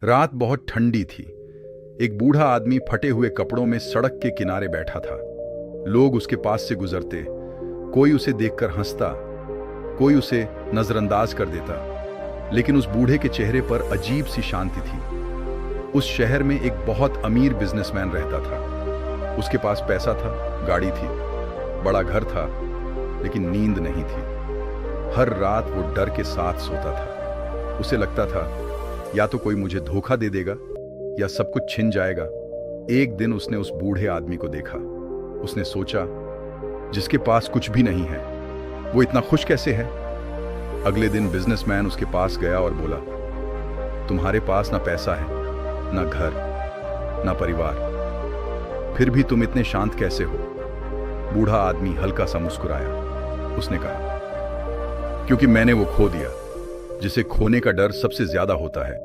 रात बहुत ठंडी थी। एक बूढ़ा आदमी फटे हुए कपड़ों में सड़क के किनारे बैठा था। लोग उसके पास से गुजरते, कोई उसे देखकर हंसता, कोई उसे नजरअंदाज कर देता, लेकिन उस बूढ़े के चेहरे पर अजीब सी शांति थी। उस शहर में एक बहुत अमीर बिजनेसमैन रहता था। उसके पास पैसा था, गाड़ी थी, बड़ा घर था, लेकिन नींद नहीं थी। हर रात वो डर के साथ सोता था। उसे लगता था या तो कोई मुझे धोखा दे देगा या सब कुछ छिन जाएगा। एक दिन उसने उस बूढ़े आदमी को देखा। उसने सोचा, जिसके पास कुछ भी नहीं है वो इतना खुश कैसे है। अगले दिन बिजनेसमैन उसके पास गया और बोला, तुम्हारे पास ना पैसा है, ना घर, ना परिवार, फिर भी तुम इतने शांत कैसे हो। बूढ़ा आदमी हल्का सा मुस्कुराया। उसने कहा, क्योंकि मैंने वो खो दिया जिसे खोने का डर सबसे ज्यादा होता है।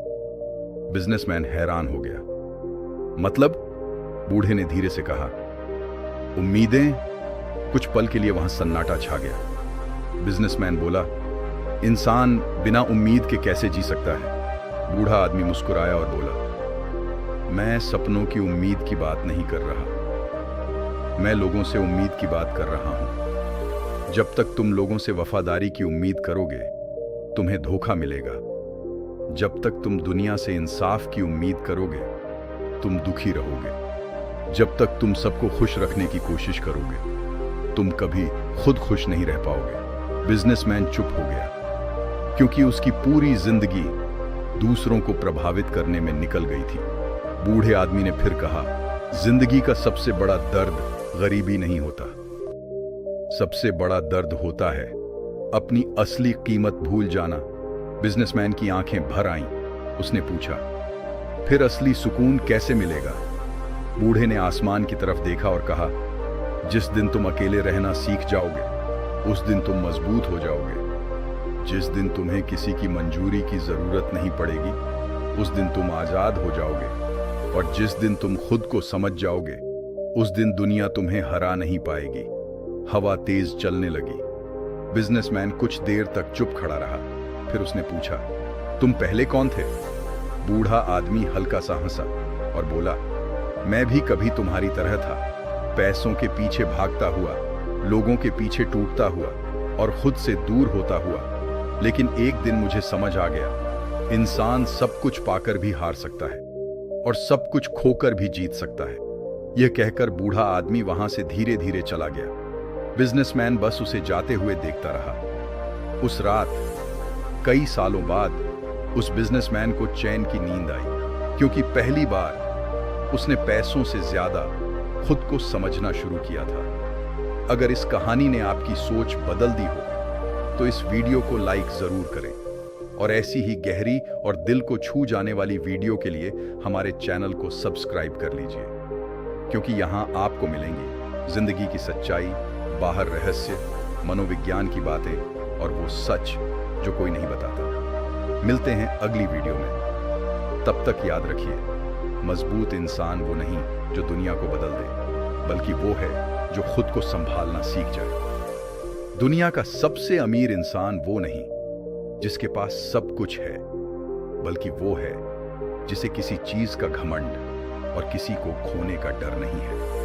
बिजनेसमैन हैरान हो गया। मतलब? बूढ़े ने धीरे से कहा, उम्मीदें। कुछ पल के लिए वहां सन्नाटा छा गया। बिजनेसमैन बोला, इंसान बिना उम्मीद के कैसे जी सकता है। बूढ़ा आदमी मुस्कुराया और बोला, मैं सपनों की उम्मीद की बात नहीं कर रहा, मैं लोगों से उम्मीद की बात कर रहा हूं। जब तक तुम लोगों से वफादारी की उम्मीद करोगे तुम्हें धोखा मिलेगा। जब तक तुम दुनिया से इंसाफ की उम्मीद करोगे तुम दुखी रहोगे। जब तक तुम सबको खुश रखने की कोशिश करोगे तुम कभी खुद खुश नहीं रह पाओगे। बिजनेसमैन चुप हो गया, क्योंकि उसकी पूरी जिंदगी दूसरों को प्रभावित करने में निकल गई थी। बूढ़े आदमी ने फिर कहा, जिंदगी का सबसे बड़ा दर्द गरीबी नहीं होता, सबसे बड़ा दर्द होता है अपनी असली कीमत भूल जाना। बिजनेसमैन की आंखें भर आईं। उसने पूछा, फिर असली सुकून कैसे मिलेगा। बूढ़े ने आसमान की तरफ देखा और कहा, जिस दिन तुम अकेले रहना सीख जाओगे उस दिन तुम मजबूत हो जाओगे। जिस दिन तुम्हें किसी की मंजूरी की जरूरत नहीं पड़ेगी उस दिन तुम आजाद हो जाओगे। और जिस दिन तुम खुद को समझ जाओगे उस दिन दुनिया तुम्हें हरा नहीं पाएगी। हवा तेज चलने लगी। बिजनेसमैन कुछ देर तक चुप खड़ा रहा। फिर उसने पूछा, तुम पहले कौन थे। बूढ़ा आदमी हल्का सा हंसा और बोला, मैं भी कभी तुम्हारी तरह था, पैसों के पीछे भागता हुआ, लोगों के पीछे टूटता हुआ और खुद से दूर होता हुआ। लेकिन एक दिन मुझे समझ आ गया, इंसान सब कुछ पाकर भी हार सकता है और सब कुछ खोकर भी जीत सकता है। यह कहकर बूढ़ा आदमी वहां से धीरे धीरे चला गया। बिजनेसमैन बस उसे जाते हुए देखता रहा। उस रात कई सालों बाद उस बिजनेसमैन को चैन की नींद आई, क्योंकि पहली बार उसने पैसों से ज्यादा खुद को समझना शुरू किया था। अगर इस कहानी ने आपकी सोच बदल दी हो तो इस वीडियो को लाइक जरूर करें और ऐसी ही गहरी और दिल को छू जाने वाली वीडियो के लिए हमारे चैनल को सब्सक्राइब कर लीजिए, क्योंकि यहाँ आपको मिलेंगी जिंदगी की सच्चाई, बाहर रहस्य, मनोविज्ञान की बातें और वो सच जो कोई नहीं बताता। मिलते हैं अगली वीडियो में। तब तक याद रखिए, मजबूत इंसान वो नहीं जो दुनिया को बदल दे, बल्कि वो है जो खुद को संभालना सीख जाए। दुनिया का सबसे अमीर इंसान वो नहीं जिसके पास सब कुछ है, बल्कि वो है जिसे किसी चीज का घमंड और किसी को खोने का डर नहीं है।